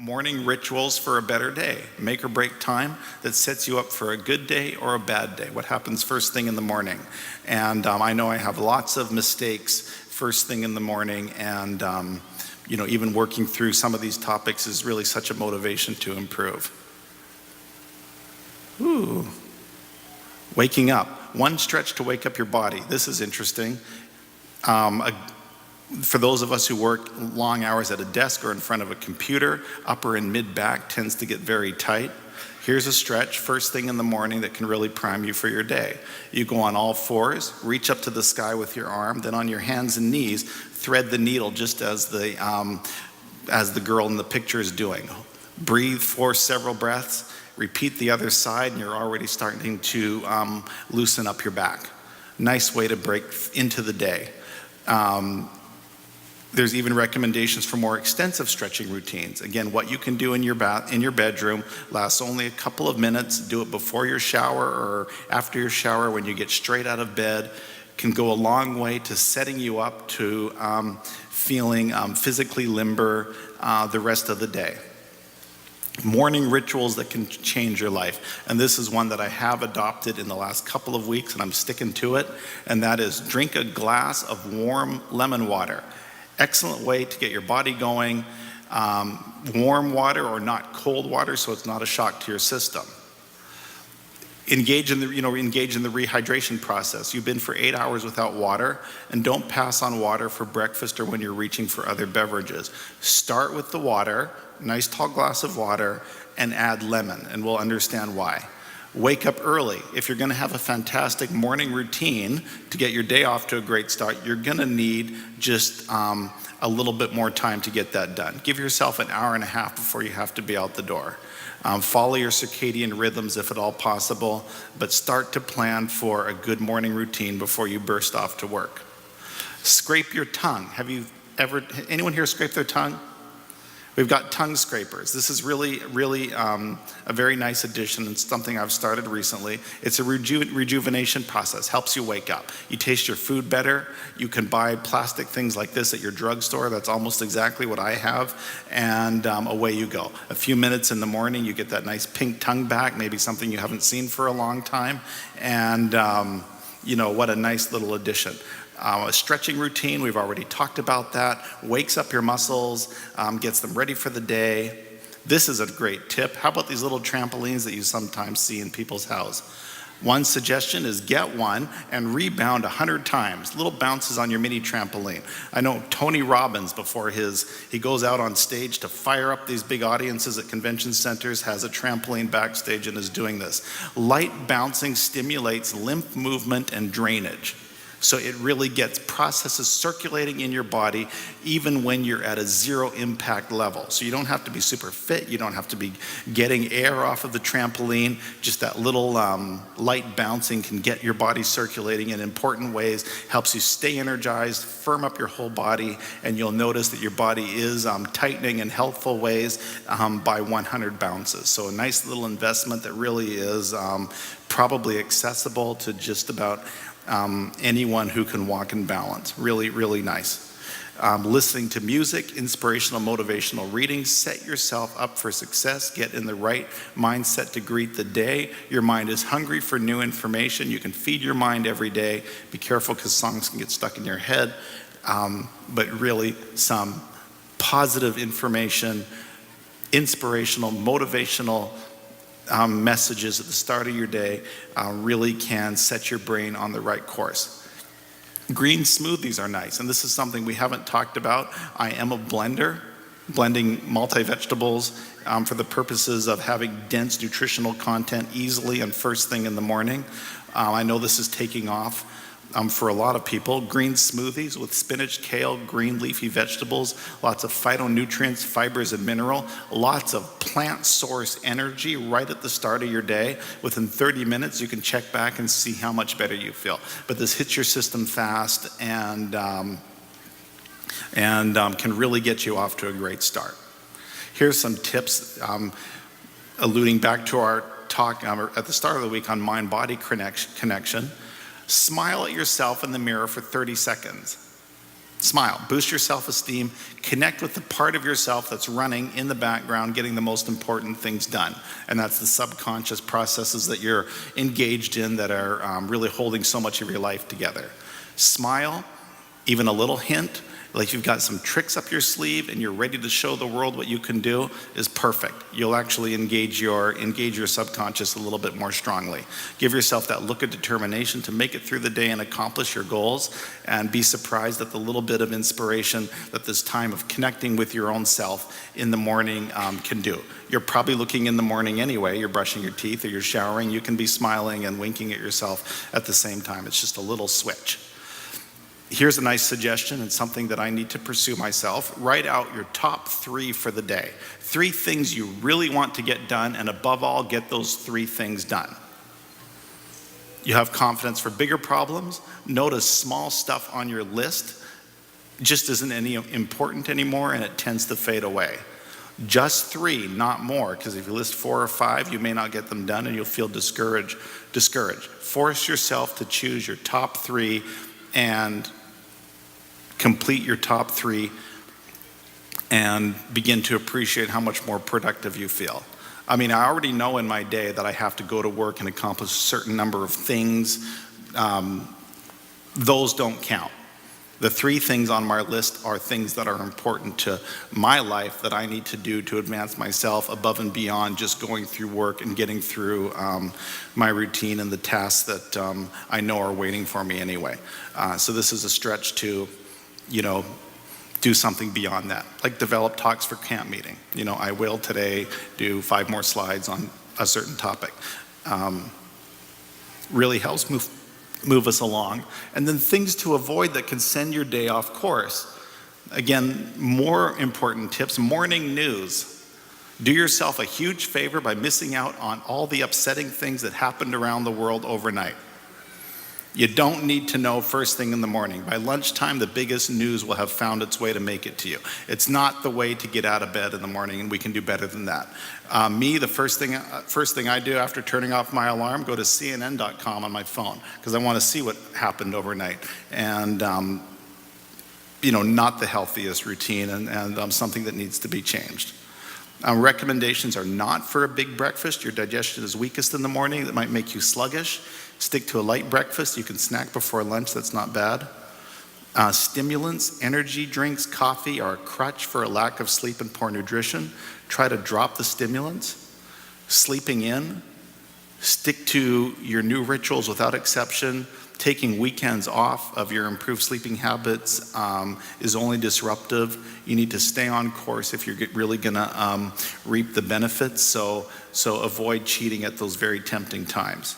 Morning rituals for a better day. Make or break time that sets you up for a good day or a bad day. What happens first thing in the morning? And I know I have lots of mistakes first thing in the morning, and even working through some of these topics is really such a motivation to improve. Ooh. Waking up. One stretch to wake up your body. This is interesting. For those of us who work long hours at a desk or in front of a computer, upper and mid back tends to get very tight. Here's a stretch first thing in the morning that can really prime you for your day. You go on all fours, reach up to the sky with your arm, then on your hands and knees, thread the needle just as the girl in the picture is doing. Breathe for several breaths, repeat the other side, and you're already starting to loosen up your back. Nice way to break into the day. There's even recommendations for more extensive stretching routines. Again, what you can do in your bedroom lasts only a couple of minutes. Do it before your shower or after your shower when you get straight out of bed. Can go a long way to setting you up to feeling physically limber the rest of the day. Morning rituals that can change your life. And this is one that I have adopted in the last couple of weeks, and I'm sticking to it. And that is drink a glass of warm lemon water. Excellent way to get your body going. Warm water or not cold water, so it's not a shock to your system. Engage in the rehydration process. You've been for 8 hours without water, and don't pass on water for breakfast or when you're reaching for other beverages. Start with the water, nice tall glass of water, and add lemon, and we'll understand why. Wake up early. If you're going to have a fantastic morning routine to get your day off to a great start, you're going to need just a little bit more time to get that done. Give yourself an hour and a half before you have to be out the door. Follow your circadian rhythms if at all possible, but start to plan for a good morning routine before you burst off to work. Scrape your tongue. Anyone here scrape their tongue? We've got tongue scrapers. This is really a very nice addition and something I've started recently. It's a rejuvenation process, helps you wake up. You taste your food better. You can buy plastic things like this at your drugstore. That's almost exactly what I have. And away you go. A few minutes in the morning, you get that nice pink tongue back, maybe something you haven't seen for a long time. And what a nice little addition. A stretching routine, we've already talked about that. Wakes up your muscles, gets them ready for the day. This is a great tip. How about these little trampolines that you sometimes see in people's house? One suggestion is get one and rebound 100 times. Little bounces on your mini trampoline. I know Tony Robbins, before he goes out on stage to fire up these big audiences at convention centers, has a trampoline backstage and is doing this. Light bouncing stimulates lymph movement and drainage. So it really gets processes circulating in your body even when you're at a zero impact level. So you don't have to be super fit. You don't have to be getting air off of the trampoline. Just that little light bouncing can get your body circulating in important ways, helps you stay energized, firm up your whole body, and you'll notice that your body is tightening in healthful ways by 100 bounces. So a nice little investment that really is probably accessible to just about anyone who can walk and balance. Really, really nice. Listening to music, inspirational, motivational reading, set yourself up for success. Get in the right mindset to greet the day. Your mind is hungry for new information. You can feed your mind every day. Be careful because songs can get stuck in your head. But really some positive information, inspirational, motivational messages at the start of your day really can set your brain on the right course. Green smoothies are nice, and this is something we haven't talked about. I am a blender, blending multi-vegetables for the purposes of having dense nutritional content easily and first thing in the morning. I know this is taking off for a lot of people. Green smoothies with spinach, kale, green leafy vegetables, lots of phytonutrients, fibers, and mineral, lots of plant source energy right at the start of your day. Within 30 minutes, you can check back and see how much better you feel. But this hits your system fast and can really get you off to a great start. Here's some tips alluding back to our talk at the start of the week on mind-body connection. Smile at yourself in the mirror for 30 seconds. Smile, boost your self-esteem, connect with the part of yourself that's running in the background, getting the most important things done. And that's the subconscious processes that you're engaged in that are really holding so much of your life together. Smile, even a little hint, like you've got some tricks up your sleeve and you're ready to show the world what you can do, is perfect. You'll actually engage your subconscious a little bit more strongly. Give yourself that look of determination to make it through the day and accomplish your goals, and be surprised at the little bit of inspiration that this time of connecting with your own self in the morning can do. You're probably looking in the morning anyway, you're brushing your teeth or you're showering, you can be smiling and winking at yourself at the same time. It's just a little switch. Here's a nice suggestion and something that I need to pursue myself. Write out your top 3 for the day. 3 things you really want to get done, and above all, get those 3 things done. You have confidence for bigger problems. Notice small stuff on your list just isn't any important anymore, and it tends to fade away. Just 3, not more, because if you list 4 or 5, you may not get them done and you'll feel discouraged. Force yourself to choose your top 3 and complete your top 3 and begin to appreciate how much more productive you feel. I mean, I already know in my day that I have to go to work and accomplish a certain number of things. Those don't count. The 3 things on my list are things that are important to my life that I need to do to advance myself above and beyond just going through work and getting through my routine and the tasks that I know are waiting for me anyway. So this is a stretch to, do something beyond that, like develop talks for camp meeting. I will today do 5 more slides on a certain topic. Really helps move us along. And then things to avoid that can send your day off course. Again, more important tips, morning news. Do yourself a huge favor by missing out on all the upsetting things that happened around the world overnight. You don't need to know first thing in the morning. By lunchtime, the biggest news will have found its way to make it to you. It's not the way to get out of bed in the morning, and we can do better than that. The first thing I do after turning off my alarm, go to CNN.com on my phone, because I want to see what happened overnight. And, not the healthiest routine, and something that needs to be changed. Recommendations are not for a big breakfast. Your digestion is weakest in the morning. That might make you sluggish. Stick to a light breakfast. You can snack before lunch. That's not bad. Stimulants, energy drinks, coffee are a crutch for a lack of sleep and poor nutrition. Try to drop the stimulants. Sleeping in. Stick to your new rituals without exception. Taking weekends off of your improved sleeping habits is only disruptive. You need to stay on course if you're really going to reap the benefits. So avoid cheating at those very tempting times.